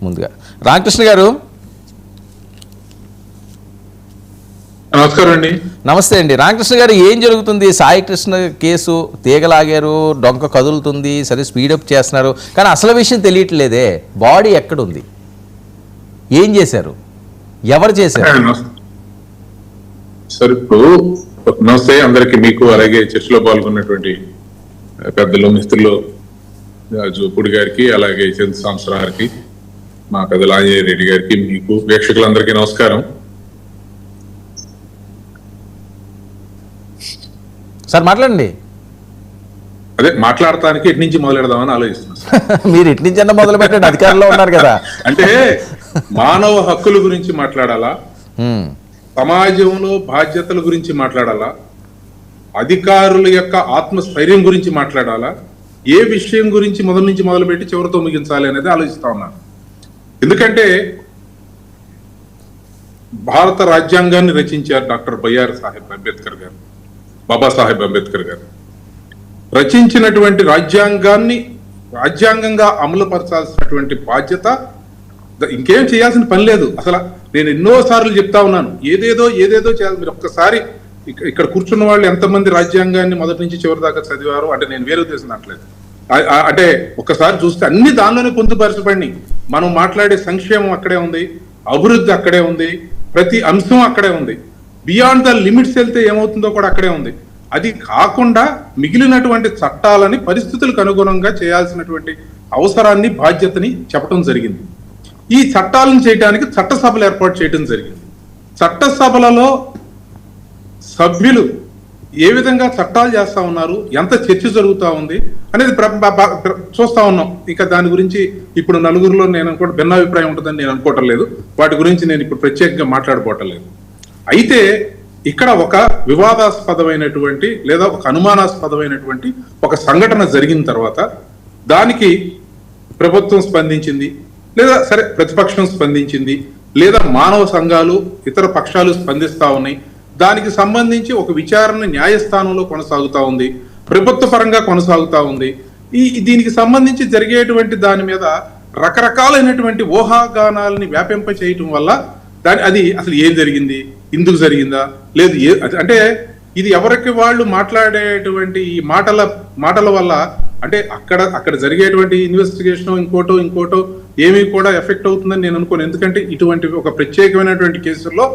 ముందుగా రామకృష్ణ గారు నమస్కారం అండి. నమస్తే అండి. రామకృష్ణ గారు, ఏం జరుగుతుంది? సాయి కృష్ణ కేసు తీగలాగారు, డొంక కదులుతుంది, సరే స్పీడప్ చేస్తున్నారు, కానీ అసలు విషయం తెలియట్లేదే. బాడీ ఎక్కడుంది, ఏం చేశారు, ఎవరు చేశారు? సార్ ఇప్పుడు నమస్తే అందరికి, మీకు అలాగే చర్చలో పాల్గొన్నటువంటి పెద్దలు మిత్రులు జోపుడి గారికి, అలాగే చంద్ర సంవత్సరం గారికి, మా పెద్దలు ఆంజనేయ రెడ్డి గారికి, మీకు ప్రేక్షకులందరికీ నమస్కారం. సార్ మాట్లాడండి. అదే మాట్లాడటానికి ఎటు నుంచి మొదలెడదామని ఆలోచిస్తున్నాను. మీరు ఎటు నుంచి అన్న మొదలు పెట్టండి, అధికారంలో ఉన్నారు కదా. అంటే మానవ హక్కుల గురించి మాట్లాడాలా, సమాజంలో బాధ్యతల గురించి మాట్లాడాలా, అధికారుల యొక్క ఆత్మస్థైర్యం గురించి మాట్లాడాలా, ఏ విషయం గురించి మొదటి నుంచి మొదలుపెట్టి చివరితో ముగించాలి అనేది ఆలోచిస్తా ఉన్నాను. ఎందుకంటే భారత రాజ్యాంగాన్ని రచించారు డాక్టర్ బిఆర్ సాహెబ్ అంబేద్కర్ గారు, బాబాసాహెబ్ అంబేద్కర్ గారు. రచించినటువంటి రాజ్యాంగాన్ని రాజ్యాంగంగా అమలుపరచాల్సినటువంటి బాధ్యత, ఇంకేం చేయాల్సిన పని లేదు. అసలు నేను ఎన్నో సార్లు చెప్తా ఉన్నాను, ఏదేదో చేయాలి. మీరు ఒక్కసారి ఇక్కడ కూర్చున్న వాళ్ళు ఎంతమంది రాజ్యాంగాన్ని మొదటి నుంచి చివరి దాకా చదివారు అంటే నేను వేరే ఉద్దేశం అనట్లేదు. అంటే ఒక్కసారి చూస్తే అన్ని దానిలోనే పొందుపరచబడి, మనం మాట్లాడే సంక్షేమం అక్కడే ఉంది, అభివృద్ధి అక్కడే ఉంది, ప్రతి అంశం అక్కడే ఉంది. బియాండ్ ద లిమిట్స్ వెళ్తే ఏమవుతుందో కూడా అక్కడే ఉంది. అది కాకుండా మిగిలినటువంటి చట్టాలని పరిస్థితులకు అనుగుణంగా చేయాల్సినటువంటి అవసరాన్ని, బాధ్యతని చెప్పడం జరిగింది. ఈ చట్టాలను చేయడానికి చట్టసభలు ఏర్పాటు చేయడం జరిగింది. చట్టసభలలో సభ్యులు ఏ విధంగా చట్టాలు చేస్తా ఉన్నారు, ఎంత చర్చ జరుగుతూ ఉంది అనేది చూస్తా ఉన్నాం. ఇక దాని గురించి ఇప్పుడు నలుగురిలో నేను అనుకోవడం భిన్నాభిప్రాయం ఉంటుందని నేను అనుకోవటం లేదు. వాటి గురించి నేను ఇప్పుడు ప్రత్యేకంగా మాట్లాడుకోవటం లేదు. అయితే ఇక్కడ ఒక వివాదాస్పదమైనటువంటి లేదా ఒక అనుమానాస్పదమైనటువంటి ఒక సంఘటన జరిగిన తర్వాత దానికి ప్రభుత్వం స్పందించింది, లేదా సరే ప్రతిపక్షం స్పందించింది, లేదా మానవ సంఘాలు ఇతర పక్షాలు స్పందిస్తా ఉన్నాయి. దానికి సంబంధించి ఒక విచారణ న్యాయస్థానంలో కొనసాగుతా ఉంది, ప్రభుత్వ పరంగా కొనసాగుతా ఉంది. దీనికి సంబంధించి జరిగేటువంటి దాని మీద రకరకాలైనటువంటి ఊహాగానాలని వ్యాపింప చేయటం వల్ల అది అసలు ఏం జరిగింది, ఇందుకు జరిగిందా లేదు, అంటే ఇది ఎవరికి వాళ్ళు మాట్లాడేటువంటి ఈ మాటల వల్ల అంటే అక్కడ జరిగేటువంటి ఇన్వెస్టిగేషన్ ఇంకోటో ఏమీ కూడా ఎఫెక్ట్ అవుతుందని నేను అనుకోను. ఎందుకంటే ఇటువంటి ఒక ప్రత్యేకమైనటువంటి కేసుల్లో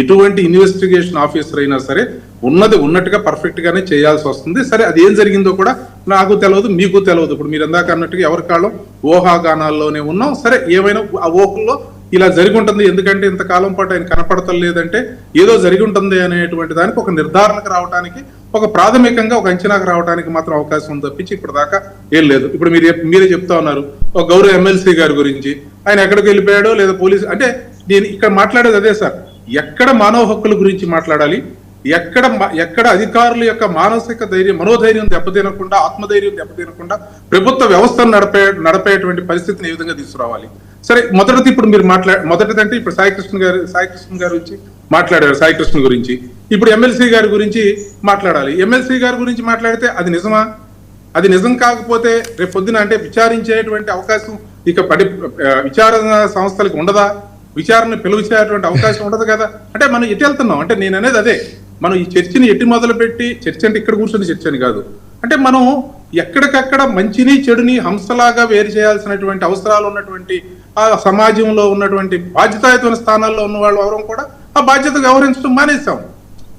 ఎటువంటి ఇన్వెస్టిగేషన్ ఆఫీసర్ అయినా సరే ఉన్నది ఉన్నట్టుగా పర్ఫెక్ట్ గానే చేయాల్సి వస్తుంది. సరే అది ఏం జరిగిందో కూడా నాకు తెలియదు, మీకు తెలియదు. ఇప్పుడు మీరు ఇందాక అన్నట్టుగా ఎవరి కాలం ఊహాగానాల్లోనే ఉన్నాం. సరే ఏమైనా ఆ ఊహల్లో ఇలా జరిగి ఉంటుంది, ఎందుకంటే ఇంతకాలం పాటు ఆయన కనపడతం లేదంటే ఏదో జరిగి ఉంటుంది అనేటువంటి దానికి ఒక నిర్ధారణకు రావడానికి, ఒక ప్రాథమికంగా ఒక అంచనాకు రావడానికి మాత్రం అవకాశం ఉంది తప్పించి ఇప్పటిదాకా ఏం లేదు. ఇప్పుడు మీరే చెప్తా ఉన్నారు ఒక గౌరవ ఎమ్మెల్సీ గారి గురించి, ఆయన ఎక్కడికి వెళ్ళిపోయాడో లేదా పోలీసు, అంటే నేను ఇక్కడ మాట్లాడేది అదే సార్. ఎక్కడ మానవ హక్కుల గురించి మాట్లాడాలి, ఎక్కడ అధికారుల యొక్క మానసిక ధైర్యం, మనోధైర్యం దెబ్బతినకుండా, ఆత్మధైర్యం దెబ్బతినకుండా ప్రభుత్వ వ్యవస్థను నడిపేటువంటి పరిస్థితిని ఏ విధంగా తీసుకురావాలి. సరే మొదటిది ఇప్పుడు మీరు మొదటిదంటే ఇప్పుడు సాయి కృష్ణ గారి గురించి మాట్లాడారు, సాయి కృష్ణ గురించి. ఇప్పుడు ఎమ్మెల్సీ గారి గురించి మాట్లాడాలి. ఎమ్మెల్సీ గారి గురించి మాట్లాడితే అది నిజమా? అది నిజం కాకపోతే రేపు పొద్దున అంటే విచారించేటువంటి అవకాశం ఇక విచారణ సంస్థలకు ఉండదా? విచారణ పిలువచేటువంటి అవకాశం ఉండదు కదా. అంటే మనం ఎటు వెళ్తున్నాం అంటే నేను అనేది అదే, మనం ఈ చర్చని ఎటు మొదలుపెట్టి, చర్చ అంటే ఇక్కడ కూర్చొని చర్చ అని కాదు, అంటే మనం ఎక్కడికక్కడ మంచిని చెడుని హంసలాగా వేరు చేయాల్సినటువంటి అవసరాలు ఉన్నటువంటి ఆ సమాజంలో ఉన్నటువంటి బాధ్యతాయుతమైన స్థానాల్లో ఉన్న వాళ్ళు ఎవరూ కూడా ఆ బాధ్యత వ్యవహరించడం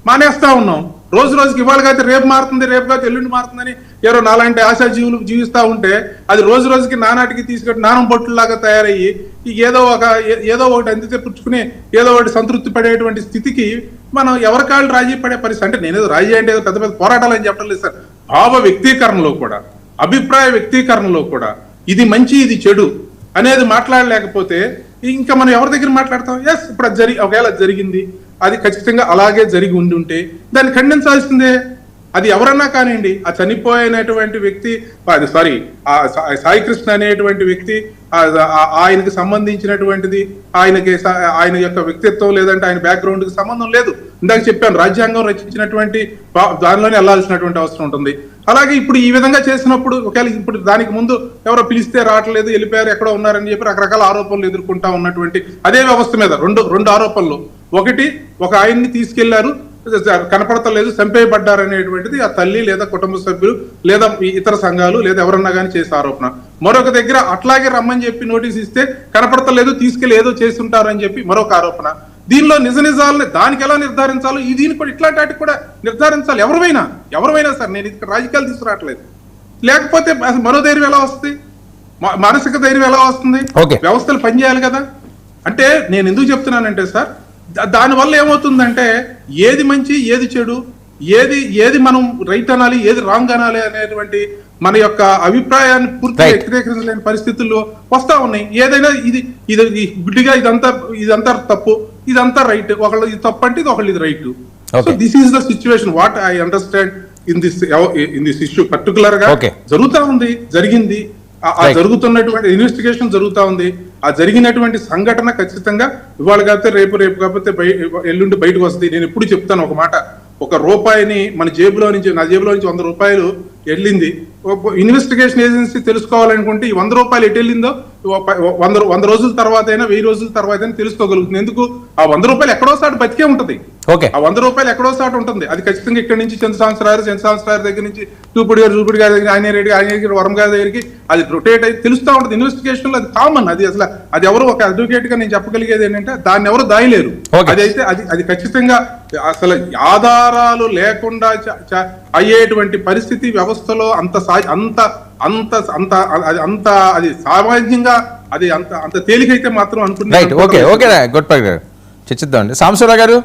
మానేస్తా ఉన్నాం. రోజుకి ఇవాళ కాదు రేపు మారుతుంది, రేపు కాదు ఎల్లుండి మారుతుందని ఎవరో నాలాంటి ఆశాజీవులు జీవిస్తూ ఉంటే అది రోజుకి నానాటికి తీసుకెట్టి నానం బొట్టులాగా తయారయ్యి ఏదో ఒకటి అందితే పుచ్చుకుని ఏదో ఒకటి సంతృప్తి పడేటువంటి స్థితికి మనం ఎవరికాళ్ళు రాజీ పడే పరిస్థితి. అంటే నేనేదో రాజీ అంటే ఏదో పెద్ద పోరాటాలు అని చెప్పడం లేదు సార్. భావ వ్యక్తీకరణలో కూడా, అభిప్రాయ వ్యక్తీకరణలో కూడా ఇది మంచి ఇది చెడు అనేది మాట్లాడలేకపోతే ఇంకా మనం ఎవరి దగ్గర మాట్లాడతాం? ఎస్, ఇప్పుడు ఒకవేళ జరిగింది, అది ఖచ్చితంగా అలాగే జరిగి ఉంటే దాన్ని ఖండించాల్సిందే. అది ఎవరన్నా కానివ్వండి, ఆ చనిపోయినటువంటి వ్యక్తి సాయి కృష్ణ అనేటువంటి వ్యక్తి ఆయనకి సంబంధించినటువంటిది, ఆయన యొక్క వ్యక్తిత్వం లేదంటే ఆయన బ్యాక్గ్రౌండ్ కి సంబంధం లేదు. ఇందాక చెప్పాను, రాజ్యాంగం రచించినటువంటి దానిలోనే వెళ్లాల్సినటువంటి అవసరం ఉంటుంది. అలాగే ఇప్పుడు ఈ విధంగా చేసినప్పుడు ఒకవేళ ఇప్పుడు దానికి ముందు ఎవరో పిలిస్తే రావట్లేదు, వెళ్ళిపోయారు, ఎక్కడో ఉన్నారని చెప్పి రకరకాల ఆరోపణలు ఎదుర్కొంటా ఉన్నటువంటి అదే వ్యవస్థ మీద రెండు ఆరోపణలు. ఒకటి, ఒక ఆయన్ని తీసుకెళ్లారు, కనపడతలేదు, చంపేయబడ్డారనేటువంటిది ఆ తల్లి లేదా కుటుంబ సభ్యులు లేదా ఇతర సంఘాలు లేదా ఎవరన్నా కానీ చేసే ఆరోపణ. మరొక దగ్గర అట్లాగే రమ్మని చెప్పి నోటీస్ ఇస్తే కనపడతలేదు, తీసుకెళ్లి ఏదో చేసి ఉంటారని చెప్పి మరొక ఆరోపణ. దీనిలో నిజాలని దానికి ఎలా నిర్ధారించాలో దీన్ని కూడా ఇట్లాంటి వాటికి కూడా నిర్ధారించాలి. ఎవరైనా సార్, నేను ఇక్కడ రాజకీయాలు తీసుకురావట్లేదు. లేకపోతే మరో ధైర్యం ఎలా వస్తుంది, మానసిక ధైర్యం ఎలా వస్తుంది? వ్యవస్థలు పనిచేయాలి కదా. అంటే నేను ఎందుకు చెప్తున్నానంటే సార్, దానివల్ల ఏమవుతుందంటే ఏది మంచి ఏది చెడు, ఏది మనం రైట్ అనాలి ఏది రాంగ్ అనాలి అనేటువంటి మన యొక్క అభిప్రాయాన్ని పూర్తిగా వ్యతిరేకించలేని పరిస్థితుల్లో వస్తా ఉన్నాయి. ఏదైనా ఇది గుడ్డిగా ఇదంతా తప్పు, ఇదంతా రైట్, ఒకళ్ళు ఇది తప్పు అంటే ఒకళ్ళు ఇది right. So this is the situation what I understand in this issue particular గా జరుగుతా ఉంది, జరిగింది. ఆ జరుగుతున్నటువంటి ఇన్వెస్టిగేషన్ జరుగుతా ఉంది. ఆ జరిగినటువంటి సంఘటన ఖచ్చితంగా ఇవాళ కాకపోతే రేపు కాకపోతే ఎల్లుండి బయటకు వస్తుంది. నేను ఎప్పుడు చెప్తాను ఒక మాట, ఒక రూపాయిని మన నా జేబులో నుంచి 100 రూపాయలు వెళ్ళింది. ఇన్వెస్టిగేషన్ ఏజెన్సీ తెలుసుకోవాలనుకుంటే ఈ 100 రూపాయలు ఎటు వెళ్ళిందో 100 రోజుల తర్వాత అయినా 1000 రోజుల తర్వాత అయినా తెలుసుకోగలుగుతుంది. ఎందుకు? ఆ 100 రూపాయలు ఎక్కడో సాటు బతికే ఉంటది. ఆ 100 రూపాయలు ఎక్కడో సాటు ఉంటుంది. అది ఖచ్చితంగా ఇక్కడ నుంచి చంద్రశేఖర్ దగ్గర నుంచి చూపుడి గారి దగ్గర ఆయన వరం గారి దగ్గరికి అది రొటేట్ అయితే తెలుస్తా ఉంటుంది. ఇన్వెస్టిగేషన్ లో అది కామన్. అది అసలు అది ఎవరు ఒక అడ్వకేట్ గా నేను చెప్పగలిగేది ఏంటంటే దాన్ని ఎవరు దాయలేరు. అదైతే అది ఖచ్చితంగా అసలు ఆధారాలు లేకుండా అయ్యేటువంటి పరిస్థితి వ్యవస్థలో అది సామాన్యంగా అది అంత తేలికైతే మాత్రం అనుకుంటున్నాను. చర్చిద్దామండి. సాంబశివరావు గారు.